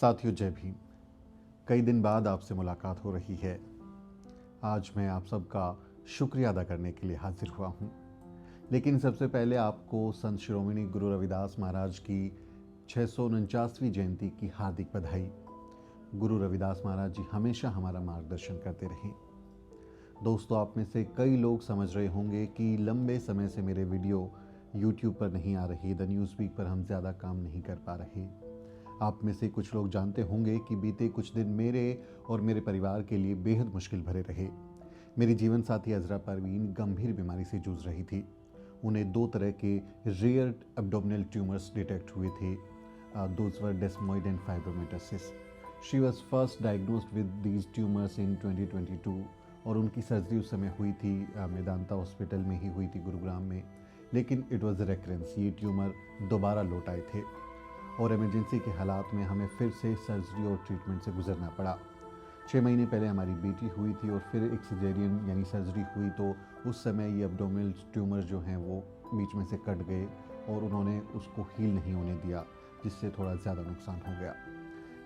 साथियों, जय भीम। कई दिन बाद आपसे मुलाकात हो रही है। आज मैं आप सबका शुक्रिया अदा करने के लिए हाजिर हुआ हूँ। लेकिन सबसे पहले आपको संत शिरोमणि गुरु रविदास महाराज की 649वीं जयंती की हार्दिक बधाई। गुरु रविदास महाराज जी हमेशा हमारा मार्गदर्शन करते रहें। दोस्तों, आप में से कई लोग समझ रहे होंगे कि लंबे समय से मेरे वीडियो YouTube पर नहीं आ रही, द न्यूज़वीक पर हम ज़्यादा काम नहीं कर पा रहे। आप में से कुछ लोग जानते होंगे कि बीते कुछ दिन मेरे और मेरे परिवार के लिए बेहद मुश्किल भरे रहे। मेरी जीवन साथी अजरा परवीन गंभीर बीमारी से जूझ रही थी। उन्हें 2 तरह के रेयर एब्डोमिनल ट्यूमर्स डिटेक्ट हुए थे। Those were desmoid and fibromatosis. She was first diagnosed with these tumours in 2022 और उनकी सर्जरी उस समय हुई थी मेदांता हॉस्पिटल में ही हुई थी, गुरुग्राम में। लेकिन इट वॉज रेकरेंस, ये ट्यूमर दोबारा लौट आए थे और इमरजेंसी के हालात में हमें फिर से सर्जरी और ट्रीटमेंट से गुजरना पड़ा। 6 महीने पहले हमारी बेटी हुई थी और फिर एक सिजेरियन यानी सर्जरी हुई, तो उस समय ये एब्डोमिनल ट्यूमर जो हैं वो बीच में से कट गए और उन्होंने उसको हील नहीं होने दिया, जिससे थोड़ा ज़्यादा नुकसान हो गया।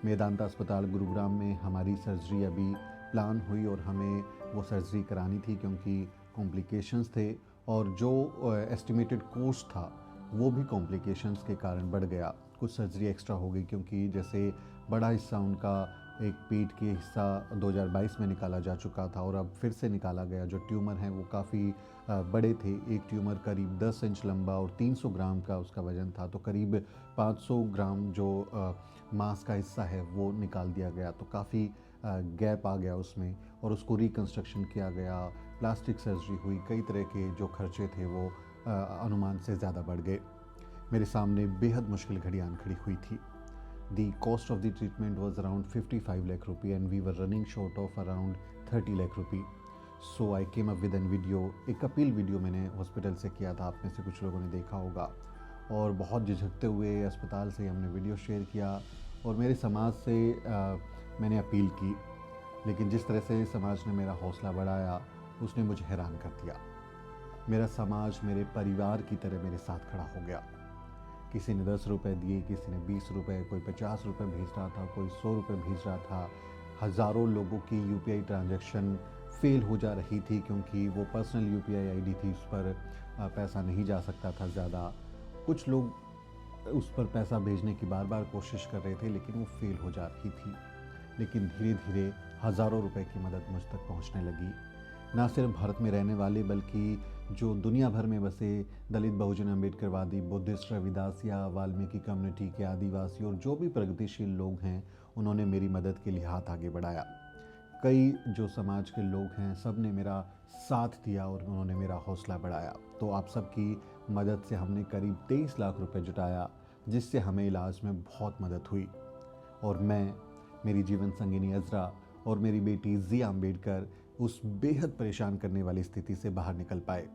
मेदांता अस्पताल गुरुग्राम में हमारी सर्जरी अभी प्लान हुई और हमें वो सर्जरी करानी थी क्योंकि कॉम्प्लिकेशंस थे और जो एस्टिमेटेड कोर्स था वो भी कॉम्प्लिकेशंस के कारण बढ़ गया। कुछ सर्जरी एक्स्ट्रा हो गई क्योंकि जैसे बड़ा हिस्सा उनका एक पेट के हिस्सा 2022 में निकाला जा चुका था और अब फिर से निकाला गया। जो ट्यूमर हैं वो काफ़ी बड़े थे। एक ट्यूमर करीब 10 इंच लंबा और 300 ग्राम का उसका वज़न था, तो करीब 500 ग्राम जो मांस का हिस्सा है वो निकाल दिया गया। तो काफ़ी गैप आ गया उसमें और उसको रिकन्स्ट्रक्शन किया गया, प्लास्टिक सर्जरी हुई, कई तरह के जो खर्चे थे वो अनुमान से ज़्यादा बढ़ गए। मेरे सामने बेहद मुश्किल घड़ी आन खड़ी हुई थी। The cost of the treatment was around 55 lakh rupee and we were running short of around 30 lakh rupee. So I came up with an video, एक अपील वीडियो मैंने हॉस्पिटल से किया था, आप में से कुछ लोगों ने देखा होगा। और बहुत झिझकते हुए अस्पताल से हमने वीडियो शेयर किया और मेरे समाज से मैंने अपील की। लेकिन जिस तरह से समाज ने मेरा हौसला बढ़ाया उसने मुझे हैरान कर दिया। मेरा समाज मेरे परिवार की तरह मेरे साथ खड़ा हो गया। किसी ने 10 रुपये दिए, किसी ने 20 रुपये, कोई 50 रुपये भेज रहा था, कोई 100 रुपये भेज रहा था। हज़ारों लोगों की UPI ट्रांजैक्शन फेल हो जा रही थी क्योंकि वो पर्सनल UPI ID थी, उस पर पैसा नहीं जा सकता था ज़्यादा। कुछ लोग उस पर पैसा भेजने की बार बार कोशिश कर रहे थे लेकिन वो फेल हो जा रही थी। लेकिन धीरे धीरे हज़ारों रुपए की मदद मुझ तक पहुंचने लगी। ना सिर्फ भारत में रहने वाले बल्कि जो दुनिया भर में बसे दलित, बहुजन, अम्बेडकरवादी, बुद्धिस्ट, रविदास या वाल्मीकि कम्युनिटी के आदिवासी और जो भी प्रगतिशील लोग हैं, उन्होंने मेरी मदद के लिए हाथ आगे बढ़ाया। कई जो समाज के लोग हैं सब ने मेरा साथ दिया और उन्होंने मेरा हौसला बढ़ाया। तो आप सबकी मदद से हमने करीब 23 लाख रुपए जुटाया, जिससे हमें इलाज में बहुत मदद हुई। और मैं, मेरी जीवन संगिनी अजरा और मेरी बेटी जिया अम्बेडकर उस बेहद परेशान करने वाली स्थिति से बाहर निकल पाए।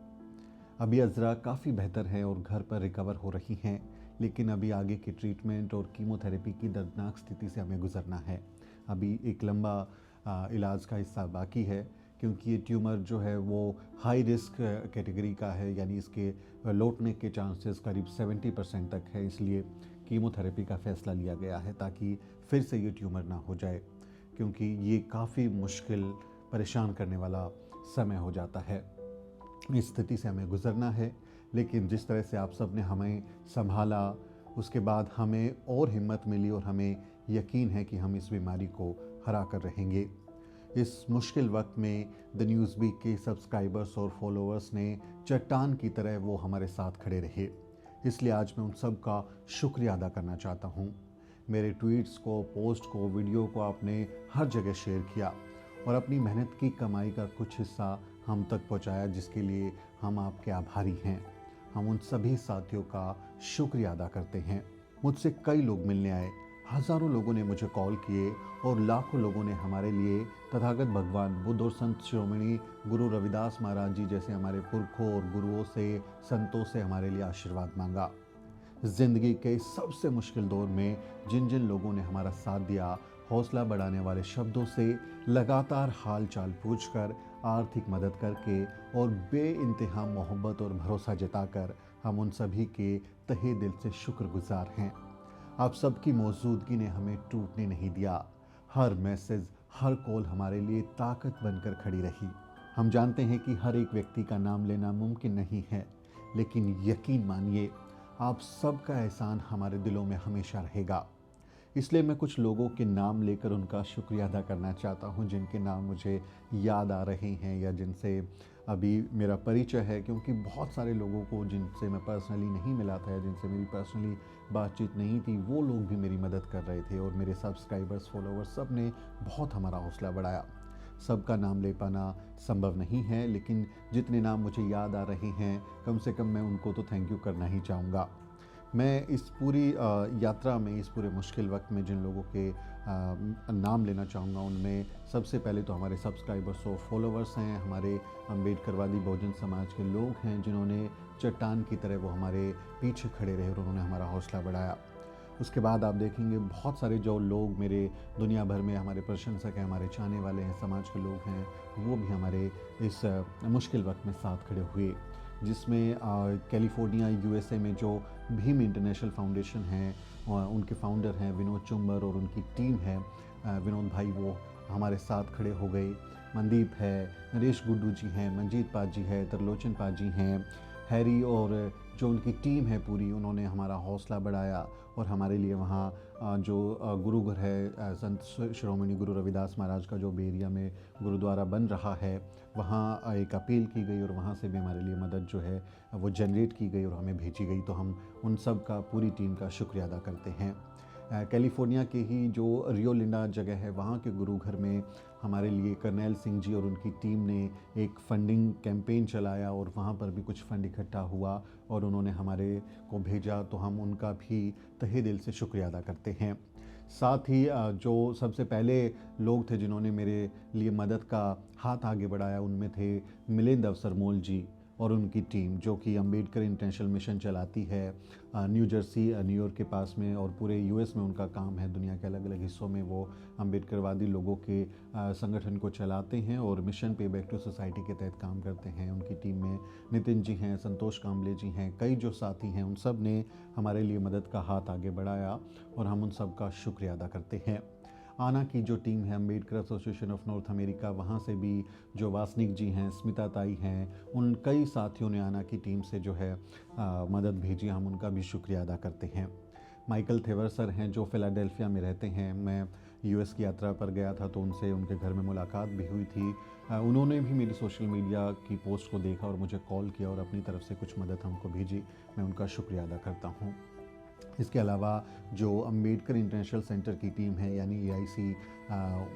अभी अजरा काफ़ी बेहतर हैं और घर पर रिकवर हो रही हैं, लेकिन अभी आगे के ट्रीटमेंट और कीमोथेरेपी की दर्दनाक स्थिति से हमें गुजरना है। अभी एक लंबा इलाज का हिस्सा बाकी है क्योंकि ये ट्यूमर जो है वो हाई रिस्क कैटेगरी का है, यानी इसके लौटने के चांसेस करीब 70% तक है। इसलिए कीमोथेरेपी का फैसला लिया गया है ताकि फिर से ये ट्यूमर ना हो जाए, क्योंकि ये काफ़ी मुश्किल, परेशान करने वाला समय हो जाता है। इस स्थिति से हमें गुजरना है, लेकिन जिस तरह से आप सब ने हमें संभाला उसके बाद हमें और हिम्मत मिली और हमें यकीन है कि हम इस बीमारी को हरा कर रहेंगे। इस मुश्किल वक्त में द न्यूज़वीक के सब्सक्राइबर्स और फॉलोअर्स ने चट्टान की तरह वो हमारे साथ खड़े रहे। इसलिए आज मैं उन सब का शुक्रिया अदा करना चाहता हूँ। मेरे ट्वीट्स को, पोस्ट को, वीडियो को आपने हर जगह शेयर किया और अपनी मेहनत की कमाई का कुछ हिस्सा हम तक पहुंचाया, जिसके लिए हम आपके आभारी हैं। हम उन सभी साथियों का शुक्रिया अदा करते हैं। मुझसे कई लोग मिलने आए, हज़ारों लोगों ने मुझे कॉल किए और लाखों लोगों ने हमारे लिए तथागत भगवान बुद्ध और संत शिरोमणि गुरु रविदास महाराज जी जैसे हमारे पुरखों और गुरुओं से, संतों से हमारे लिए आशीर्वाद मांगा। ज़िंदगी के सबसे मुश्किल दौर में जिन जिन लोगों ने हमारा साथ दिया, हौसला बढ़ाने वाले शब्दों से, लगातार हाल चाल पूछकर, आर्थिक मदद करके और बेइंतहा मोहब्बत और भरोसा जताकर, हम उन सभी के तहे दिल से शुक्रगुजार हैं। आप सबकी मौजूदगी ने हमें टूटने नहीं दिया। हर मैसेज, हर कॉल हमारे लिए ताकत बनकर खड़ी रही। हम जानते हैं कि हर एक व्यक्ति का नाम लेना मुमकिन नहीं है, लेकिन यकीन मानिए, आप सबका एहसान हमारे दिलों में हमेशा रहेगा। इसलिए मैं कुछ लोगों के नाम लेकर उनका शुक्रिया अदा करना चाहता हूं, जिनके नाम मुझे याद आ रहे हैं या जिनसे अभी मेरा परिचय है, क्योंकि बहुत सारे लोगों को जिनसे मैं पर्सनली नहीं मिला था या जिनसे मेरी पर्सनली बातचीत नहीं थी, वो लोग भी मेरी मदद कर रहे थे और मेरे सब्सक्राइबर्स, फॉलोअर्स सब ने बहुत हमारा हौसला बढ़ाया। सबका नाम ले पाना संभव नहीं है, लेकिन जितने नाम मुझे याद आ रहे हैं, कम से कम मैं उनको तो थैंक यू करना ही चाहूँगा। मैं इस पूरी यात्रा में, इस पूरे मुश्किल वक्त में जिन लोगों के नाम लेना चाहूँगा, उनमें सबसे पहले तो हमारे सब्सक्राइबर्स और फॉलोअर्स हैं, हमारे अम्बेडकरवादी बहुजन समाज के लोग हैं, जिन्होंने चट्टान की तरह वो हमारे पीछे खड़े रहे और उन्होंने हमारा हौसला बढ़ाया। उसके बाद आप देखेंगे बहुत सारे जो लोग मेरे दुनिया भर में हमारे प्रशंसक हैं, हमारे चाहने वाले हैं, समाज के लोग हैं, वो भी हमारे इस मुश्किल वक्त में साथ खड़े हुए। जिसमें कैलिफोर्निया यूएसए में जो भीम इंटरनेशनल फाउंडेशन है, उनके फाउंडर हैं विनोद चुंबर और उनकी टीम है, विनोद भाई वो हमारे साथ खड़े हो गए। मनदीप है, नरेश गुड्डू जी हैं, मंजीत पाजी है, त्रिलोचन पाजी हैं, हैरी और जो उनकी टीम है पूरी, उन्होंने हमारा हौसला बढ़ाया और हमारे लिए वहाँ जो गुरुघर है, संत शिरोमणि गुरु रविदास महाराज का जो बेरिया में गुरुद्वारा बन रहा है, वहाँ एक अपील की गई और वहाँ से भी हमारे लिए मदद जो है वो जनरेट की गई और हमें भेजी गई। तो हम उन सब का, पूरी टीम का शुक्रिया अदा करते हैं। कैलिफोर्निया के ही जो रियो लिंडा जगह है, वहाँ के गुरु घर में हमारे लिए करनैल सिंह जी और उनकी टीम ने एक फंडिंग कैंपेन चलाया और वहाँ पर भी कुछ फंड इकट्ठा हुआ और उन्होंने हमारे को भेजा, तो हम उनका भी तहे दिल से शुक्रिया अदा करते हैं। साथ ही जो सबसे पहले लोग थे जिन्होंने मेरे लिए मदद का हाथ आगे बढ़ाया, उनमें थे मिलिंद अवसरमोल जी और उनकी टीम, जो कि अम्बेडकर इंटरनेशनल मिशन चलाती है न्यू जर्सी, न्यूयॉर्क के पास में, और पूरे यूएस में उनका काम है। दुनिया के अलग अलग हिस्सों में वो अम्बेडकरवादी लोगों के संगठन को चलाते हैं और मिशन पे बैक टू सोसाइटी के तहत काम करते हैं। उनकी टीम में नितिन जी हैं, संतोष कांबले जी हैं, कई जो साथी हैं, उन सब ने हमारे लिए मदद का हाथ आगे बढ़ाया और हम उन सब का शुक्रिया अदा करते हैं। आना की जो टीम है, Ambedkar association of north America, वहाँ से भी जो वासनिक जी हैं, स्मिता ताई हैं, उन कई साथियों ने आना की टीम से जो है मदद भेजी, हम उनका भी शुक्रिया अदा करते हैं। माइकल थेवर सर हैं जो फ़िलाडेल्फिया में रहते हैं, मैं यूएस की यात्रा पर गया था तो उनसे उनके घर में मुलाकात भी हुई थी। उन्होंने भी मेरी सोशल मीडिया की पोस्ट को देखा और मुझे कॉल किया और अपनी तरफ से कुछ मदद हमको भेजी, मैं उनका शुक्रिया अदा करता हूँ। इसके अलावा जो अम्बेडकर इंटरनेशनल सेंटर की टीम है यानी एआईसी,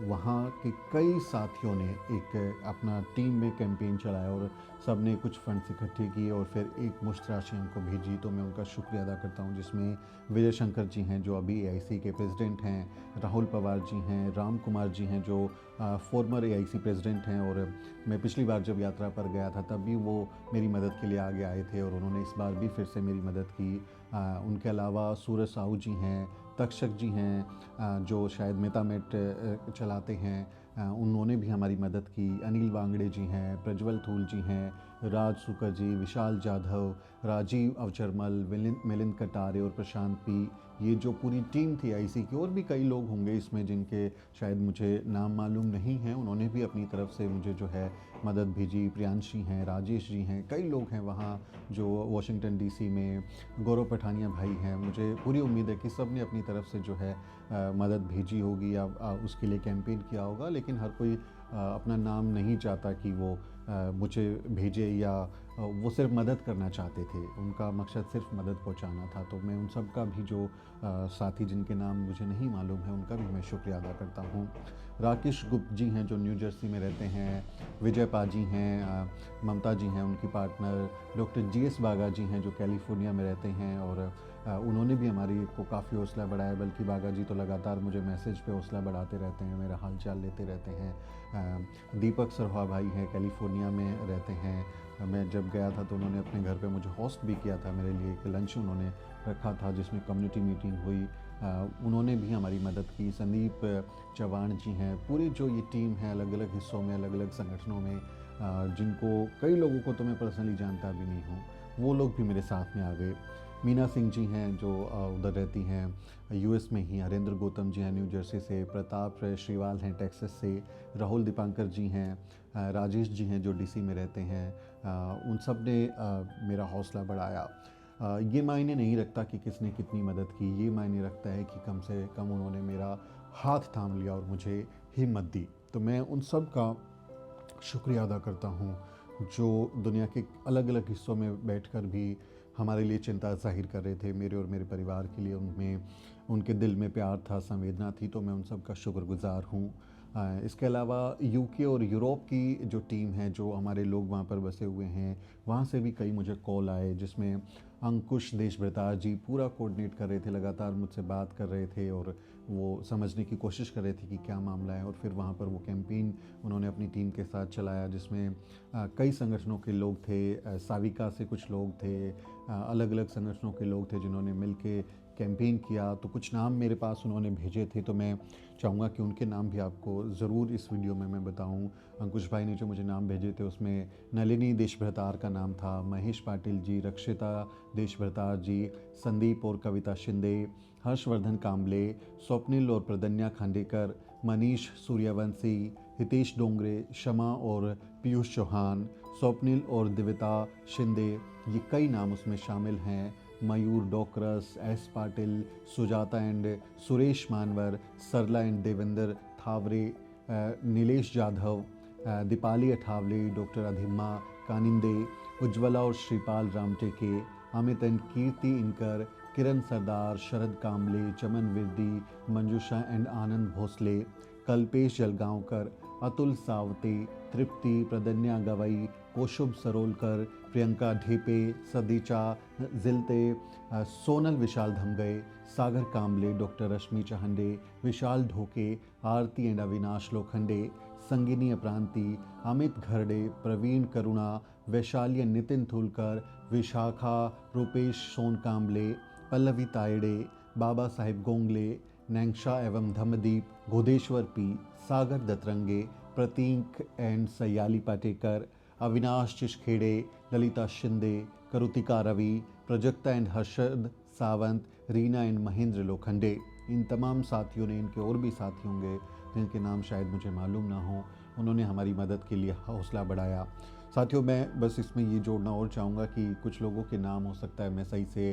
वहाँ के कई साथियों ने एक अपना टीम में कैंपेन चलाया और सब ने कुछ फंड्स इकट्ठे किए और फिर एक मुश्त राशि हमको भेजी, तो मैं उनका शुक्रिया अदा करता हूँ। जिसमें विजय शंकर जी हैं जो अभी एआईसी के प्रेसिडेंट हैं, राहुल पवार जी हैं, राम कुमार जी हैं जो फॉर्मर एआईसी प्रेसिडेंट हैं, और मैं पिछली बार जब यात्रा पर गया था तब भी वो मेरी मदद के लिए आगे आए थे और उन्होंने इस बार भी फिर से मेरी मदद की। उनके अलावा सूरज साहू जी हैं, तक्षक जी हैं जो शायद मेटामेट चलाते हैं, उन्होंने भी हमारी मदद की। अनिल वांगड़े जी हैं, प्रज्वल थूल जी हैं, राज सुकर जी, विशाल जाधव, राजीव अवचरमल, मिलिंद कटारे और प्रशांत पी, ये जो पूरी टीम थी आईसी की, और भी कई लोग होंगे इसमें जिनके शायद मुझे नाम मालूम नहीं हैं, उन्होंने भी अपनी तरफ से मुझे जो है मदद भेजी। प्रियांशी हैं, राजेश जी हैं, कई लोग हैं वहाँ जो वाशिंगटन डीसी में, गौरव पठानिया भाई हैं। मुझे पूरी उम्मीद है कि सब ने अपनी तरफ से जो है मदद भेजी होगी या उसके लिए कैंपेन किया होगा, लेकिन हर कोई अपना नाम नहीं चाहता कि वो मुझे भेजे, या वो सिर्फ मदद करना चाहते थे, उनका मकसद सिर्फ मदद पहुंचाना था। तो मैं उन सब का भी जो साथी जिनके नाम मुझे नहीं मालूम है, उनका भी मैं शुक्रिया अदा करता हूँ। राकेश गुप्त जी हैं जो न्यू जर्सी में रहते हैं, विजय पाजी हैं, ममता जी हैं उनकी पार्टनर, डॉक्टर जीएस बागा जी हैं जो कैलिफोर्निया में रहते हैं, और उन्होंने भी हमारी को काफ़ी हौसला बढ़ाया। बल्कि बागा जी तो लगातार मुझे मैसेज पे हौसला बढ़ाते रहते हैं, मेरा हाल चाल लेते रहते हैं। दीपक सरहा भाई हैं, कैलिफोर्निया में रहते हैं, मैं जब गया था तो उन्होंने अपने घर पे मुझे होस्ट भी किया था, मेरे लिए एक लंच उन्होंने रखा था जिसमें कम्युनिटी मीटिंग हुई, उन्होंने भी हमारी मदद की। संदीप चौहान जी हैं, पूरी जो ये टीम है अलग अलग हिस्सों में, अलग अलग संगठनों में, जिनको कई लोगों को तो मैं पर्सनली जानता भी नहीं हूँ, वो लोग भी मेरे साथ में आ गए। मीना सिंह जी हैं जो उधर रहती हैं यूएस में ही, हरेंद्र गौतम जी हैं न्यू जर्सी से, प्रताप श्रीवाल हैं टेक्सास से, राहुल दीपांकर जी हैं, राजेश जी हैं जो डीसी में रहते हैं। उन सब ने मेरा हौसला बढ़ाया। ये मायने नहीं रखता कि किसने कितनी मदद की, ये मायने रखता है कि कम से कम उन्होंने मेरा हाथ थाम लिया और मुझे हिम्मत दी। तो मैं उन सब का शुक्रिया अदा करता हूँ जो दुनिया के अलग अलग हिस्सों में बैठकर भी हमारे लिए चिंता जाहिर कर रहे थे, मेरे और मेरे परिवार के लिए। उनमें उनके दिल में प्यार था, संवेदना थी, तो मैं उन सब का शुक्रगुज़ार हूँ। इसके अलावा यूके और यूरोप की जो टीम है, जो हमारे लोग वहाँ पर बसे हुए हैं, वहाँ से भी कई मुझे कॉल आए, जिसमें अंकुश देशभ्रतार जी पूरा कोऑर्डिनेट कर रहे थे, लगातार मुझसे बात कर रहे थे और वो समझने की कोशिश कर रहे थे कि क्या मामला है। और फिर वहाँ पर वो कैंपेन उन्होंने अपनी टीम के साथ चलाया, जिसमें कई संगठनों के लोग थे, साविका से कुछ लोग थे, अलग अलग संगठनों के लोग थे जिन्होंने मिल के कैंपेन किया। तो कुछ नाम मेरे पास उन्होंने भेजे थे, तो मैं चाहूँगा कि उनके नाम भी आपको ज़रूर इस वीडियो में मैं बताऊँ। अंकुश भाई ने जो मुझे नाम भेजे थे उसमें नलिनी देशभ्रतार का नाम था, महेश पाटिल जी, रक्षिता देशभ्रतार जी, संदीप और कविता शिंदे, हर्षवर्धन कांबले, स्वप्निल और प्रदन्या खांडेकर, मनीष सूर्यवंशी, हितेश डोंगरे, शमा और पीयूष चौहान, स्वप्निल और दिव्यता शिंदे, ये कई नाम उसमें शामिल हैं। Mayur Dokras, S Patil, Sujata and Suresh Manwar, Sarla and Devendra Thaware, Nilesh Jadhav, Deepali Athawale, doctor Adhimma Kaninde, Ujjwala और Shripal Ramteke, Amit and Kirti Inkar, Kiran Sardar, Sharad Kamble, Chaman Virdi, Manjusha and Anand Bhosle, Kalpesh Jalgaonkar, Atul Sawate, Trupti, Pradnya Gawai, Kaushubh Sarolkar, Priyanka Dhepe, Sadicha Jilte, Sonal Vishal Dhamgaye, Sagar Kamble, doctor Rashmi Chahande, Vishal Dhoke, Aarti and Avinash Lokhande, Sangini अपरांति, Amit Gharde, Praveen करुणा, वैशाली नितिन थुलकर, विशाखा, रूपेश सोन कांबले, पल्लवी तायडे, बाबा साहिब गोंगले, नैंगशा एवं Dhamdeep, Godeshwar P, Sagar Datrange, Pratik and Sayali Patekar, Avinash Chishkhede, Lalita Shinde, Karutika Ravi, Prajakta and Harshad Sawant, Reena and Mahendra Lokhande. इन तमाम साथियों ने, इनके और भी साथी होंगे जिनके नाम शायद मुझे मालूम ना हो, उन्होंने हमारी मदद के लिए हौसला बढ़ाया। साथियों, मैं बस इसमें ये जोड़ना और चाहूँगा कि कुछ लोगों के नाम हो सकता है मैं सही से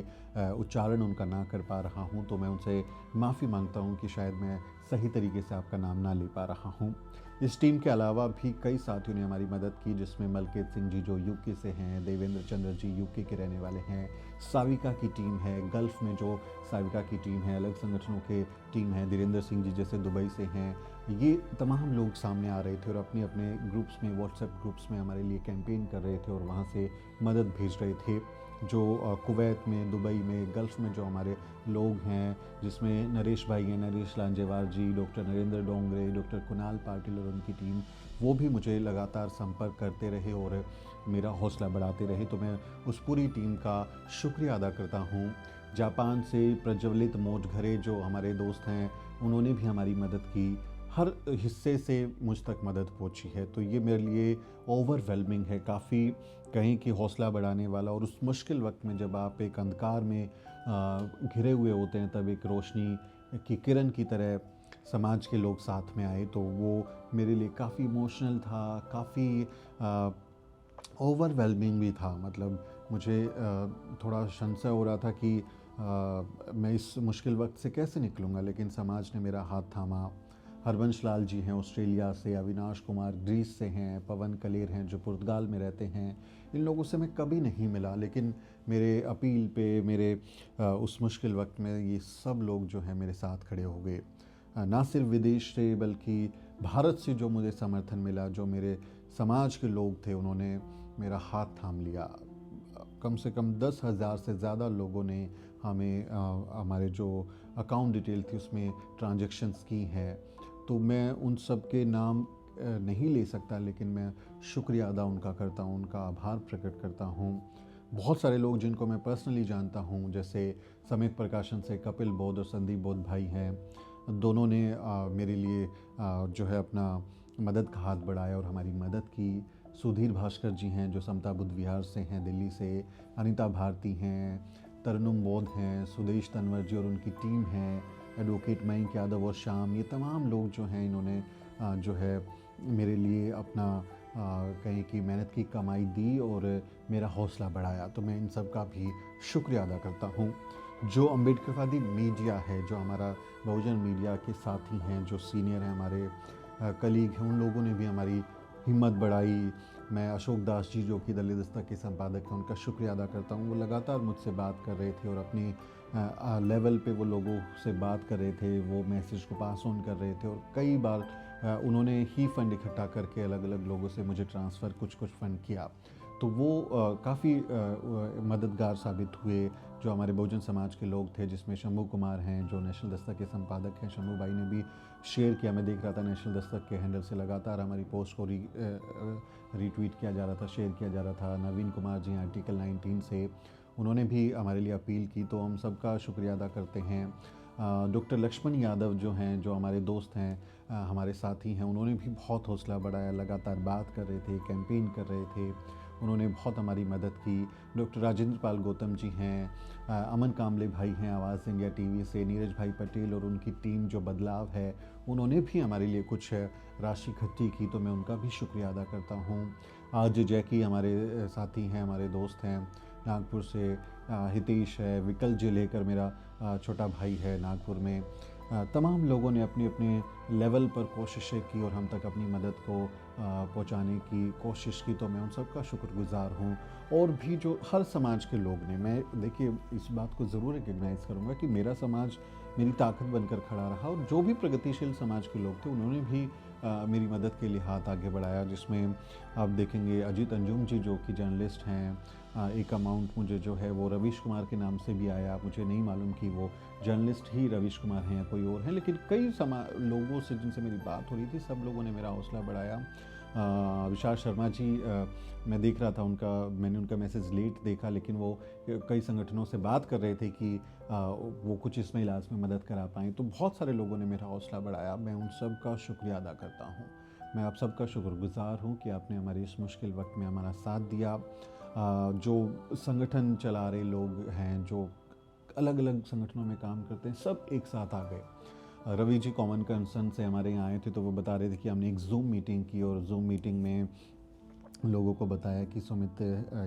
उच्चारण उनका ना कर पा रहा हूँ, तो मैं उनसे माफ़ी मांगता हूँ कि शायद मैं सही तरीके से आपका नाम ना ले पा रहा हूँ। इस टीम के अलावा भी कई साथियों ने हमारी मदद की, जिसमें मलकेत सिंह जी जो यूके से हैं, देवेंद्र चंद्र जी यूके के रहने वाले हैं, साविका की टीम है, गल्फ़ में जो साविका की टीम है, अलग संगठनों के टीम है, धीरेन्द्र सिंह जी जैसे दुबई से हैं। ये तमाम लोग सामने आ रहे थे और अपने अपने ग्रुप्स में, व्हाट्सएप ग्रुप्स में हमारे लिए कैंपेन कर रहे थे और वहाँ से मदद भेज रहे थे। जो कुवैत में, दुबई में, गल्फ़ में जो हमारे लोग हैं, जिसमें नरेश भाई हैं, नरेश लांजेवार जी, डॉक्टर नरेंद्र डोंगरे, डॉक्टर कुणाल पाटिल और उनकी टीम, वो भी मुझे लगातार संपर्क करते रहे और मेरा हौसला बढ़ाते रहे। तो मैं उस पूरी टीम का शुक्रिया अदा करता हूँ। जापान से प्रज्वलित मोटघरे जो हमारे दोस्त हैं, उन्होंने भी हमारी मदद की, हर हिस्से से मुझ तक मदद पहुंची है। तो ये मेरे लिए ओवरवेलमिंग है, काफ़ी कहीं कि हौसला बढ़ाने वाला। और उस मुश्किल वक्त में जब आप एक अंधकार में घिरे हुए होते हैं, तब एक रोशनी की किरण की तरह समाज के लोग साथ में आए, तो वो मेरे लिए काफ़ी इमोशनल था, काफ़ी ओवरवेलमिंग भी था। मतलब मुझे थोड़ा संशय हो रहा था कि मैं इस मुश्किल वक्त से कैसे निकलूँगा, लेकिन समाज ने मेरा हाथ थामा। हरबंश लाल जी हैं ऑस्ट्रेलिया से, अविनाश कुमार ग्रीस से हैं, पवन कलेर हैं जो पुर्तगाल में रहते हैं। इन लोगों से मैं कभी नहीं मिला, लेकिन मेरे अपील पे, मेरे उस मुश्किल वक्त में ये सब लोग जो हैं मेरे साथ खड़े हो गए। ना सिर्फ विदेश से बल्कि भारत से जो मुझे समर्थन मिला, जो मेरे समाज के लोग थे, उन्होंने मेरा हाथ थाम लिया। कम से कम 10,000 से ज़्यादा लोगों ने हमें हमारे जो अकाउंट डिटेल थी उसमें ट्रांजैक्शंस की हैं। तो मैं उन सब के नाम नहीं ले सकता, लेकिन मैं शुक्रिया अदा उनका करता हूँ, उनका आभार प्रकट करता हूँ। बहुत सारे लोग जिनको मैं पर्सनली जानता हूँ, जैसे समेत प्रकाशन से कपिल बौद्ध और संदीप बौद्ध भाई हैं, दोनों ने मेरे लिए जो है अपना मदद का हाथ बढ़ाया और हमारी मदद की। सुधीर भास्कर जी हैं जो समता बुद्ध विहार से हैं, दिल्ली से, अनीता भारती हैं, तरन्नुम बोध हैं, सुदेश तनवर जी और उनकी टीम है, एडवोकेट मयंक यादव और श्याम, ये तमाम लोग जो हैं इन्होंने जो है मेरे लिए अपना कहीं की मेहनत की कमाई दी और मेरा हौसला बढ़ाया। तो मैं इन सब का भी शुक्रिया अदा करता हूँ। जो अम्बेडकरवादी मीडिया है, जो हमारा बहुजन मीडिया के साथी हैं, जो सीनियर हैं हमारे कलीग हैं, उन लोगों ने भी हमारी हिम्मत बढ़ाई। मैं अशोक दास जी जो कि दलित दस्तक के संपादक हैं, उनका शुक्रिया अदा करता हूँ। वो लगातार मुझसे बात कर रहे थे और अपनी लेवल पे वो लोगों से बात कर रहे थे, वो मैसेज को पास ऑन कर रहे थे और कई बार उन्होंने ही फ़ंड इकट्ठा करके अलग अलग लोगों से मुझे ट्रांसफ़र कुछ फ़ंड किया। तो वो काफ़ी मददगार साबित हुए। जो हमारे बहुजन समाज के लोग थे, जिसमें शंभू कुमार हैं जो नेशनल दस्तक के संपादक हैं, शंभू भाई ने भी शेयर किया। मैं देख रहा था नेशनल दस्तक के हैंडल से लगातार हमारी पोस्ट को रीट्वीट किया जा रहा था, शेयर किया जा रहा था। नवीन कुमार जी आर्टिकल 19 से, उन्होंने भी हमारे लिए अपील की, तो हम सबका शुक्रिया अदा करते हैं। डॉक्टर लक्ष्मण यादव जो हैं, जो हमारे दोस्त हैं, हमारे साथी हैं, उन्होंने भी बहुत हौसला बढ़ाया, लगातार बात कर रहे थे, कैंपेन कर रहे थे, उन्होंने बहुत हमारी मदद की। डॉक्टर राजेंद्र पाल गौतम जी हैं, अमन कामले भाई हैं आवाज़ इंडिया टीवी से, नीरज भाई पटेल और उनकी टीम जो बदलाव है, उन्होंने भी हमारे लिए कुछ राशि इकट्ठी की, तो मैं उनका भी शुक्रिया अदा करता हूँ। आज जैकी हमारे साथी हैं, हमारे दोस्त हैं नागपुर से, हितेश है, विकल जी लेकर मेरा छोटा भाई है नागपुर में। तमाम लोगों ने अपने अपने लेवल पर कोशिशें की और हम तक अपनी मदद को पहुंचाने की कोशिश की, तो मैं उन सब का शुक्रगुजार हूं। और भी जो हर समाज के लोग ने, मैं देखिए इस बात को ज़रूर रिकग्नाइज़ करूंगा कि मेरा समाज मेरी ताकत बनकर खड़ा रहा और जो भी प्रगतिशील समाज के लोग थे उन्होंने भी मेरी मदद के लिए हाथ आगे बढ़ाया। जिसमें आप देखेंगे अजीत अंजुम जी जो कि जर्नलिस्ट हैं, एक अमाउंट मुझे जो है वो रवीश कुमार के नाम से भी आया। मुझे नहीं मालूम कि वो जर्नलिस्ट ही रवीश कुमार हैं या कोई और हैं, लेकिन कई लोगों से जिनसे मेरी बात हो रही थी, सब लोगों ने मेरा हौसला बढ़ाया। विशाल शर्मा जी, मैं देख रहा था मैंने उनका मैसेज लेट देखा, लेकिन वो कई संगठनों से बात कर रहे थे कि वो कुछ इसमें इलाज में मदद करा पाएँ। तो बहुत सारे लोगों ने मेरा हौसला बढ़ाया, मैं उन सब का शुक्रिया अदा करता हूँ। मैं आप सबका शुक्रगुजार हूँ कि आपने हमारे इस मुश्किल वक्त में हमारा साथ दिया। जो संगठन चला रहे लोग हैं, जो अलग अलग संगठनों में काम करते हैं, सब एक साथ आ गए। रवि जी कॉमन कंसर्न से हमारे यहाँ आए थे, तो वो बता रहे थे कि हमने एक जूम मीटिंग की और जूम मीटिंग में लोगों को बताया कि सुमित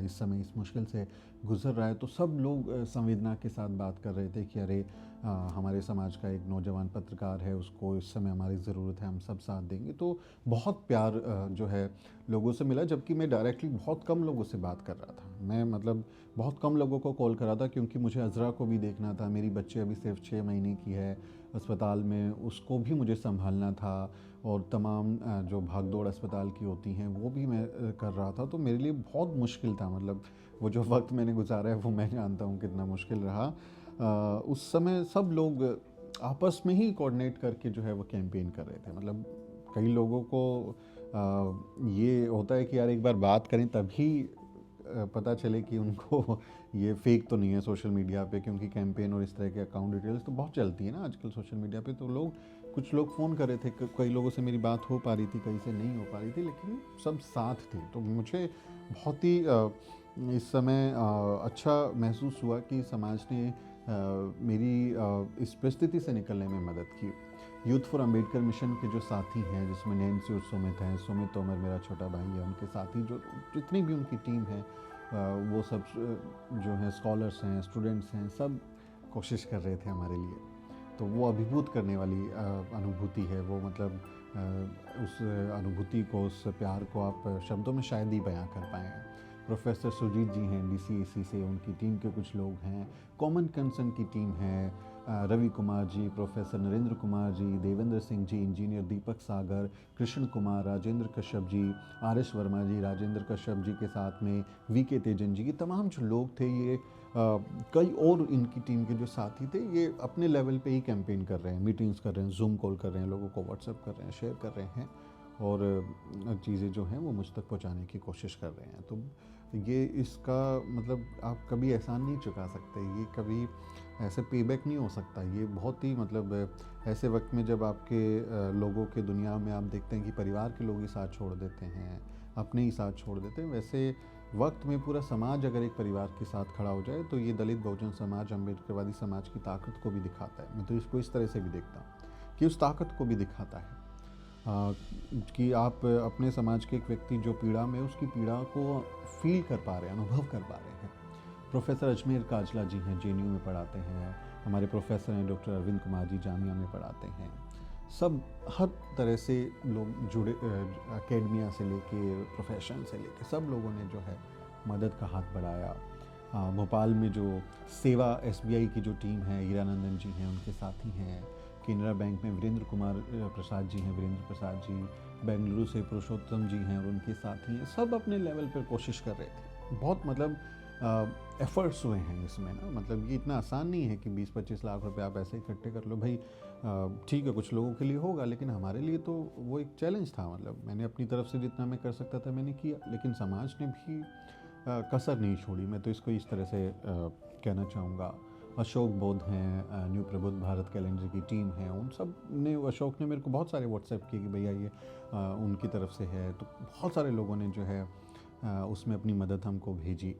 इस समय इस मुश्किल से गुजर रहा है। तो सब लोग संवेदना के साथ बात कर रहे थे कि अरे हमारे समाज का एक नौजवान पत्रकार है, उसको इस समय हमारी ज़रूरत है, हम सब साथ देंगे। तो बहुत प्यार जो है लोगों से मिला, जबकि मैं डायरेक्टली बहुत कम लोगों से बात कर रहा था। मैं मतलब बहुत कम लोगों को कॉल कर रहा था, क्योंकि मुझे अज़रा को भी देखना था। मेरी बच्चे अभी सिर्फ 6 महीने की है अस्पताल में, उसको भी मुझे संभालना था और तमाम जो भागदौड़ अस्पताल की होती हैं वो भी मैं कर रहा था। तो मेरे लिए बहुत मुश्किल था, मतलब वो जो वक्त मैंने गुजारा है वो मैं जानता हूँ कितना मुश्किल रहा। उस समय सब लोग आपस में ही कोऑर्डिनेट करके जो है वो कैंपेन कर रहे थे। मतलब कई लोगों को ये होता है कि यार एक बार बात करें तभी पता चले कि उनको ये फेक तो नहीं है सोशल मीडिया पे, क्योंकि कैंपेन और इस तरह के अकाउंट डिटेल्स तो बहुत चलती है ना आजकल सोशल मीडिया पे। तो कुछ लोग फ़ोन कर रहे थे, कई लोगों से मेरी बात हो पा रही थी, कई से नहीं हो पा रही थी, लेकिन सब साथ थे। तो मुझे बहुत ही इस समय अच्छा महसूस हुआ कि समाज ने मेरी इस परिस्थिति से निकलने में मदद की। यूथ फॉर अम्बेडकर मिशन के जो साथी हैं, जिसमें नैन्सी और सुमित हैं, सुमित तोमर मेरा छोटा भाई है, उनके साथी जो जितनी भी उनकी टीम है, वो सब जो हैं स्कॉलर्स हैं, स्टूडेंट्स हैं, सब कोशिश कर रहे थे हमारे लिए। तो वो अभिभूत करने वाली अनुभूति है वो, मतलब उस अनुभूति को, उस प्यार को आप शब्दों में शायद ही बयां कर पाएँ। प्रोफेसर सुजीत जी हैं DCAC से, उनकी टीम के कुछ लोग हैं, कॉमन कंसर्न की टीम है, रवि कुमार जी, प्रोफेसर नरेंद्र कुमार जी, देवेंद्र सिंह जी, इंजीनियर दीपक सागर, कृष्ण कुमार, राजेंद्र कश्यप जी, RS वर्मा जी, राजेंद्र कश्यप जी के साथ में VK तेजन जी, ये तमाम जो लोग थे, ये कई और इनकी टीम के जो साथी थे, ये अपने लेवल पे ही कैंपेन कर रहे हैं, मीटिंग्स कर रहे हैं, जूम कॉल कर रहे हैं, लोगों को व्हाट्सएप कर रहे हैं, शेयर कर रहे हैं और चीज़ें जो हैं वो मुझ तक पहुंचाने की कोशिश कर रहे हैं। तो ये इसका मतलब आप कभी एहसान नहीं चुका सकते, ये कभी ऐसे पेबैक नहीं हो सकता। ये बहुत ही मतलब ऐसे वक्त में जब आपके लोगों के दुनिया में आप देखते हैं कि परिवार के लोग ही साथ छोड़ देते हैं, अपने ही साथ छोड़ देते हैं, वैसे वक्त में पूरा समाज अगर एक परिवार के साथ खड़ा हो जाए तो ये दलित बहुजन समाज, अम्बेडकरवादी समाज की ताकत को भी दिखाता है। मैं तो इसको इस तरह से भी देखता हूँ कि उस ताकत को भी दिखाता है कि आप अपने समाज के एक व्यक्ति जो पीड़ा में, उसकी पीड़ा को फील कर पा रहे हैं, अनुभव कर पा रहे हैं। प्रोफेसर अजमेर काजला जी हैं, JNU में पढ़ाते हैं। हमारे प्रोफेसर हैं डॉक्टर अरविंद कुमार जी, जामिया में पढ़ाते हैं। सब हर तरह से लोग जुड़े, एकेडमिया से लेके प्रोफेशन से लेके सब लोगों ने जो है मदद का हाथ बढ़ाया। भोपाल में जो सेवा SBI की जो टीम है, हीरानंदन जी हैं, उनके साथी हैं। केनरा बैंक में वीरेंद्र कुमार प्रसाद जी हैं, वीरेंद्र प्रसाद जी। बेंगलुरु से पुरुषोत्तम जी हैं और उनके साथी हैं। सब अपने लेवल पर कोशिश कर रहे थे। बहुत मतलब एफ़र्ट्स हुए हैं इसमें ना। मतलब ये इतना आसान नहीं है कि 20-25 लाख रुपए आप ऐसे इकट्ठे कर लो भाई। ठीक है, कुछ लोगों के लिए होगा, लेकिन हमारे लिए तो वो एक चैलेंज था। मतलब मैंने अपनी तरफ से जितना मैं कर सकता था मैंने किया, लेकिन समाज ने भी कसर नहीं छोड़ी। मैं तो इसको इस तरह से कहना चाहूँगा। अशोक बोध हैं, न्यू प्रबुद्ध भारत कैलेंडर की टीम है, उन सब ने, अशोक ने मेरे को बहुत सारे व्हाट्सएप किए कि भैया ये उनकी तरफ से है। तो बहुत सारे लोगों ने जो है उसमें अपनी मदद हमको भेजी।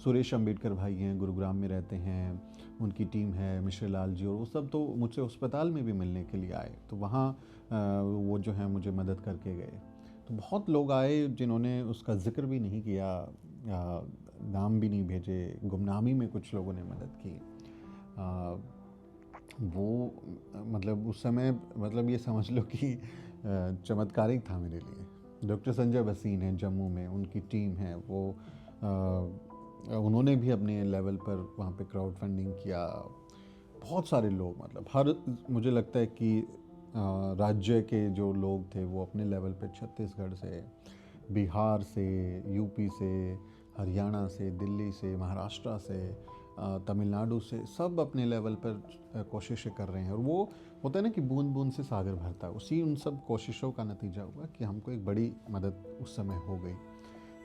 सुरेश अम्बेडकर भाई हैं, गुरुग्राम में रहते हैं, उनकी टीम है, मिश्र लाल जी, और वो सब तो मुझसे अस्पताल में भी मिलने के लिए आए। तो वहाँ वो जो है मुझे मदद करके गए। तो बहुत लोग आए जिन्होंने उसका ज़िक्र भी नहीं किया, नाम भी नहीं भेजे, गुमनामी में कुछ लोगों ने मदद की। वो मतलब उस समय मतलब ये समझ लो कि चमत्कारिक था मेरे लिए। डॉक्टर संजय भसीन हैं जम्मू में, उनकी टीम है, वो उन्होंने भी अपने लेवल पर वहाँ पे क्राउड फंडिंग किया। बहुत सारे लोग, मतलब हर, मुझे लगता है कि राज्य के जो लोग थे वो अपने लेवल पे, छत्तीसगढ़ से, बिहार से, यूपी से, हरियाणा से, दिल्ली से, महाराष्ट्र से, तमिलनाडु से, सब अपने लेवल पर कोशिशें कर रहे हैं। और वो होता है ना कि बूंद बूंद से सागर भरता है, उसी उन सब कोशिशों का नतीजा हुआ कि हमको एक बड़ी मदद उस समय हो गई।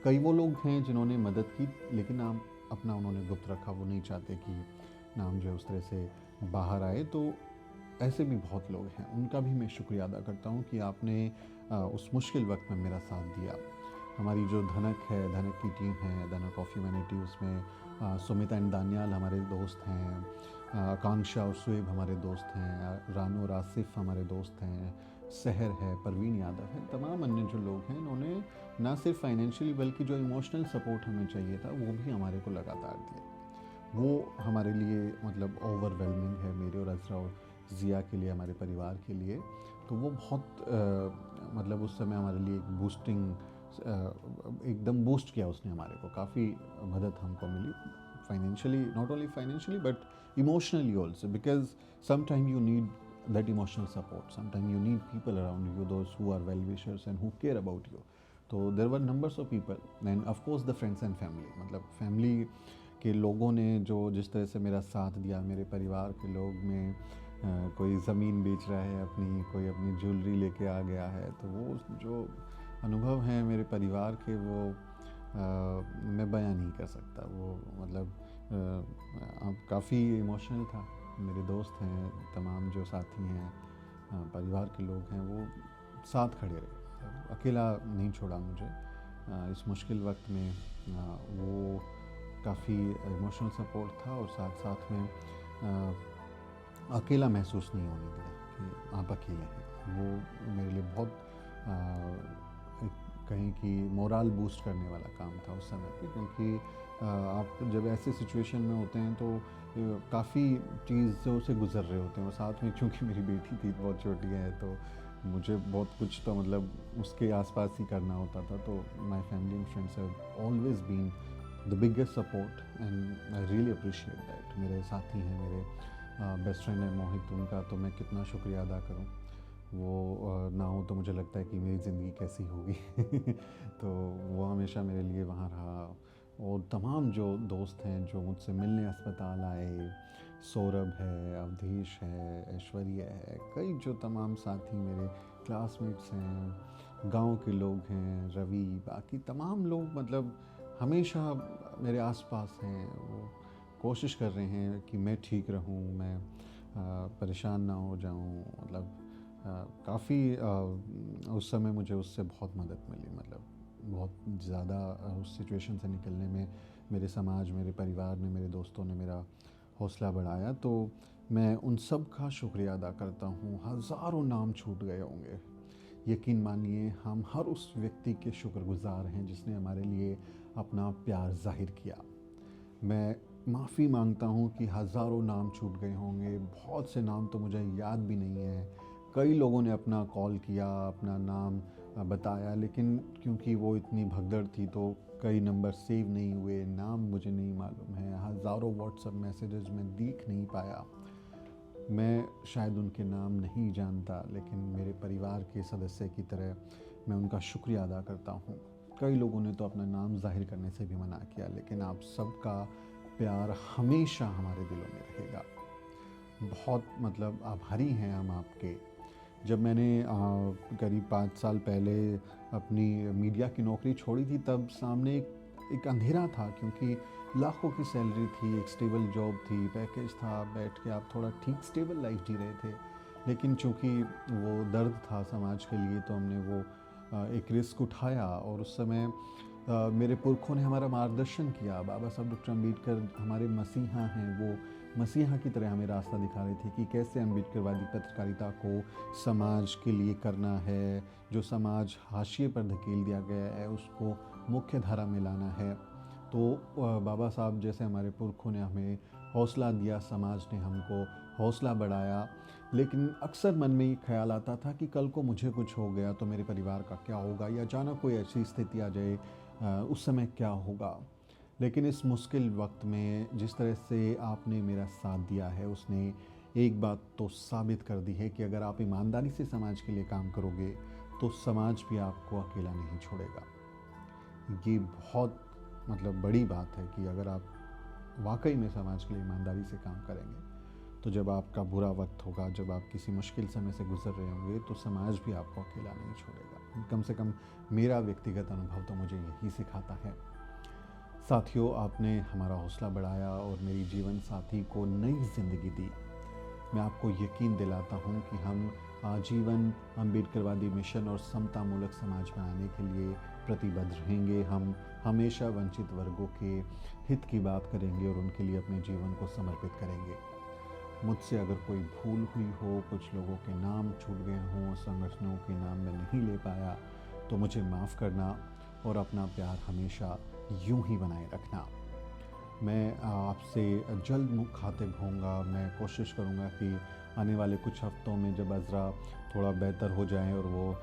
कई वो लोग हैं जिन्होंने मदद की, लेकिन नाम अपना उन्होंने गुप्त रखा। वो नहीं चाहते कि नाम जो है उस तरह से बाहर आए। तो ऐसे भी बहुत लोग हैं, उनका भी मैं शुक्रिया अदा करता हूँ कि आपने उस मुश्किल वक्त में मेरा साथ दिया। हमारी जो धनक है, धनक की टीम है, धनक ऑफ ह्यूमैनिटी, उसमें सुमिता एंड दानियाल हमारे दोस्त हैं, आकांक्षा और सुएब हमारे दोस्त हैं, रानू और आसिफ हमारे दोस्त हैं, सहर है, परवीन यादव है, तमाम अन्य जो लोग हैं, इन्होंने ना सिर्फ फाइनेंशियली बल्कि जो इमोशनल सपोर्ट हमें चाहिए था वो भी हमारे को लगातार दिया। वो हमारे लिए मतलब ओवरवेलमिंग है, मेरे और अज़रा और ज़िया के लिए, हमारे परिवार के लिए। तो वो बहुत मतलब उस समय हमारे लिए एक बूस्टिंग, एकदम बूस्ट किया उसने हमारे को। काफ़ी मदद हमको मिली financially, not only financially but emotionally also, because sometime you need that emotional support. Sometimes you need people around you, those who are well wishers and who care about you. तो there were numbers of people and of course the friends and family. मतलब family के लोगों ने जो जिस तरह से मेरा साथ दिया, मेरे परिवार के लोग में कोई ज़मीन बेच रहा है अपनी, कोई अपनी ज्वेलरी लेके आ गया है, तो वो जो अनुभव हैं मेरे परिवार के, वो मैं बयां नहीं कर सकता। वो मतलब काफ़ी इमोशनल था। मेरे दोस्त हैं, तमाम जो साथी हैं, परिवार के लोग हैं, वो साथ खड़े रहे, अकेला नहीं छोड़ा मुझे इस मुश्किल वक्त में। वो काफ़ी इमोशनल सपोर्ट था और साथ साथ में अकेला महसूस नहीं होने दिया कि आप अकेले हैं। वो मेरे लिए बहुत कहें कि मोरल बूस्ट करने वाला काम था उस समय पे, क्योंकि आप जब ऐसे सिचुएशन में होते हैं तो काफ़ी चीज़ों से गुज़र रहे होते हैं। और साथ में चूँकि मेरी बेटी थी, बहुत छोटी है, तो मुझे बहुत कुछ तो मतलब उसके आसपास ही करना होता था। तो my family and friends have always been the biggest support and I really appreciate that. मेरे साथी हैं, मेरे बेस्ट फ्रेंड है मोहित, उनका तो मैं कितना शुक्रिया अदा करूं। वो ना हो तो मुझे लगता है कि मेरी ज़िंदगी कैसी होगी तो वो हमेशा मेरे लिए वहाँ रहा। और तमाम जो दोस्त हैं जो मुझसे मिलने अस्पताल आए, सौरभ है, अवधेश है, ऐश्वर्या है, कई जो तमाम साथी मेरे क्लासमेट्स हैं, गांव के लोग हैं, रवि, बाकी तमाम लोग मतलब हमेशा मेरे आसपास हैं। वो कोशिश कर रहे हैं कि मैं ठीक रहूं, मैं परेशान ना हो जाऊं। मतलब काफ़ी उस समय मुझे उससे बहुत मदद मिली। मतलब बहुत ज़्यादा उस सिचुएशन से निकलने में मेरे समाज, मेरे परिवार ने, मेरे दोस्तों ने मेरा हौसला बढ़ाया। तो मैं उन सब का शुक्रिया अदा करता हूँ। हज़ारों नाम छूट गए होंगे, यकीन मानिए हम हर उस व्यक्ति के शुक्रगुज़ार हैं जिसने हमारे लिए अपना प्यार ज़ाहिर किया। मैं माफ़ी मांगता हूँ कि हज़ारों नाम छूट गए होंगे, बहुत से नाम तो मुझे याद भी नहीं है। कई लोगों ने अपना कॉल किया, अपना नाम बताया, लेकिन क्योंकि वो इतनी भगदड़ थी तो कई नंबर सेव नहीं हुए, नाम मुझे नहीं मालूम है। हज़ारों व्हाट्सएप मैसेजेस मैं देख नहीं पाया। मैं शायद उनके नाम नहीं जानता, लेकिन मेरे परिवार के सदस्य की तरह मैं उनका शुक्रिया अदा करता हूँ। कई लोगों ने तो अपना नाम ज़ाहिर करने से भी मना किया, लेकिन आप सबका प्यार हमेशा हमारे दिलों में रहेगा। बहुत मतलब आभारी हैं हम आपके। जब मैंने करीब 5 साल पहले अपनी मीडिया की नौकरी छोड़ी थी, तब सामने एक अंधेरा था, क्योंकि लाखों की सैलरी थी, एक स्टेबल जॉब थी, पैकेज था, बैठ के आप थोड़ा ठीक स्टेबल लाइफ जी रहे थे। लेकिन चूँकि वो दर्द था समाज के लिए, तो हमने वो एक रिस्क उठाया। और उस समय मेरे पुरखों ने हमारा मार्गदर्शन किया। बाबा साहब डॉक्टर अम्बेडकर हमारे मसीहा हैं, वो मसीहा की तरह हमें रास्ता दिखा रहे थे कि कैसे अम्बेडकरवादी पत्रकारिता को समाज के लिए करना है। जो समाज हाशिए पर धकेल दिया गया है उसको मुख्य धारा में लाना है। तो बाबा साहब जैसे हमारे पुरखों ने हमें हौसला दिया, समाज ने हमको हौसला बढ़ाया। लेकिन अक्सर मन में ये ख्याल आता था कि कल को मुझे कुछ हो गया तो मेरे परिवार का क्या होगा, या अचानक कोई ऐसी स्थिति आ जाए उस समय क्या होगा। लेकिन इस मुश्किल वक्त में जिस तरह से आपने मेरा साथ दिया है, उसने एक बात तो साबित कर दी है कि अगर आप ईमानदारी से समाज के लिए काम करोगे तो समाज भी आपको अकेला नहीं छोड़ेगा। ये बहुत मतलब बड़ी बात है कि अगर आप वाकई में समाज के लिए ईमानदारी से काम करेंगे तो जब आपका बुरा वक्त होगा, जब आप किसी मुश्किल समय से गुजर रहे होंगे, तो समाज भी आपको अकेला नहीं छोड़ेगा। कम से कम मेरा व्यक्तिगत अनुभव तो मुझे यही सिखाता है। साथियों, आपने हमारा हौसला बढ़ाया और मेरी जीवन साथी को नई ज़िंदगी दी। मैं आपको यकीन दिलाता हूँ कि हम आजीवन अम्बेडकरवादी मिशन और समतामूलक समाज बनाने के लिए प्रतिबद्ध रहेंगे। हम हमेशा वंचित वर्गों के हित की बात करेंगे और उनके लिए अपने जीवन को समर्पित करेंगे। मुझसे अगर कोई भूल हुई हो, कुछ लोगों के नाम छूट गए हों, संगठनों के नाम मैं नहीं ले पाया, तो मुझे माफ़ करना और अपना प्यार हमेशा यूं ही बनाए रखना। मैं आपसे जल्द मुखातिब होऊंगा। मैं कोशिश करूंगा कि आने वाले कुछ हफ्तों में जब अज़रा थोड़ा बेहतर हो जाए और वो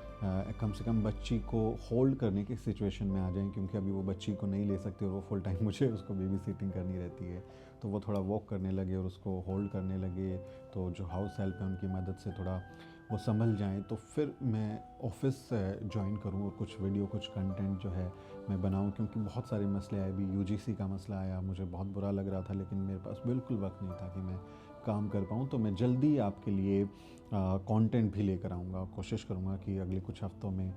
कम से कम बच्ची को होल्ड करने की सिचुएशन में आ जाएं, क्योंकि अभी वो बच्ची को नहीं ले सकती और वो फुल टाइम मुझे उसको बेबी सिटिंग करनी रहती है। तो वो थोड़ा वॉक करने लगे और उसको होल्ड करने लगे, तो जो हाउस हेल्प है उनकी मदद से थोड़ा वो संभल जाएं, तो फिर मैं ऑफिस ज्वाइन करूं और कुछ वीडियो, कुछ कंटेंट जो है मैं बनाऊं। क्योंकि बहुत सारे मसले आए, अभी यूजीसी का मसला आया, मुझे बहुत बुरा लग रहा था, लेकिन मेरे पास बिल्कुल वक्त नहीं था कि मैं काम कर पाऊँ। तो मैं जल्दी आपके लिए कंटेंट भी लेकर आऊँगा। कोशिश करूँगा कि अगले कुछ हफ्तों में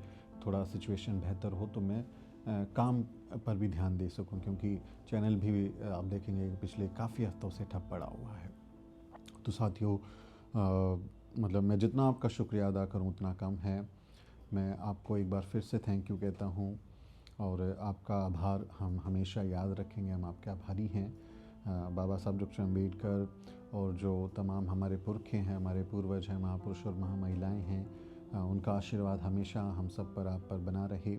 थोड़ा सिचुएशन बेहतर हो तो मैं काम पर भी ध्यान दे सकूं, क्योंकि चैनल भी आप देखेंगे कि पिछले काफ़ी हफ्तों से ठप पड़ा हुआ है। तो साथियों, मतलब मैं जितना आपका शुक्रिया अदा करूं उतना कम है। मैं आपको एक बार फिर से थैंक यू कहता हूं और आपका आभार हम हमेशा याद रखेंगे। हम आपके आभारी हैं। बाबा साहब डॉक्टर अम्बेडकर और जो तमाम हमारे पुरखे हैं, हमारे पूर्वज हैं, महापुरुष और महामहिलाएं हैं, उनका आशीर्वाद हमेशा हम सब पर, आप पर बना रहे।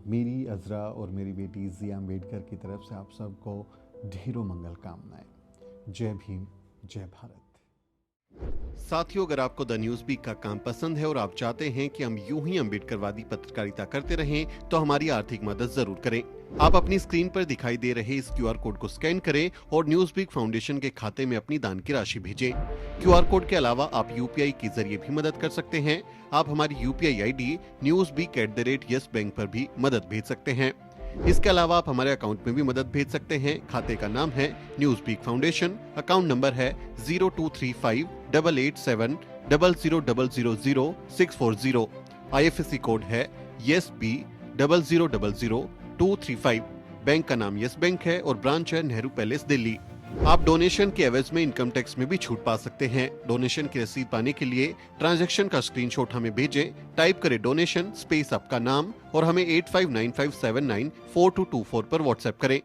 मेरी अज़रा और मेरी बेटी ज़िया अम्बेडकर की तरफ से आप सबको ढेरों मंगल कामनाएं। जय भीम, जय भारत। साथियों, अगर आपको द न्यूज़ वीक का काम पसंद है और आप चाहते हैं कि हम यूं ही अम्बेडकरवादी पत्रकारिता करते रहें, तो हमारी आर्थिक मदद जरूर करें। आप अपनी स्क्रीन पर दिखाई दे रहे इस क्यूआर कोड को स्कैन करें और न्यूज़ वीक फाउंडेशन के खाते में अपनी दान की राशि भेजें। क्यूआर कोड के अलावा आप यूपीआई के जरिए भी मदद कर सकते हैं। आप हमारी यूपीआई आईडी newsweek@yes बैंक पर भी मदद भेज सकते हैं। इसके अलावा आप हमारे अकाउंट में भी मदद भेज सकते हैं। खाते का नाम है News Week Foundation, account number है 02358800000640, IFSC कोड है YesB000235। बैंक का नाम यस बैंक है और ब्रांच है नेहरू पैलेस, दिल्ली। आप डोनेशन के एवज में इनकम टैक्स में भी छूट पा सकते हैं। डोनेशन की रसीद पाने के लिए ट्रांजैक्शन का स्क्रीनशॉट हमें भेजें। टाइप करें डोनेशन स्पेस आपका नाम और हमें 8595794224 पर व्हाट्सएप करें।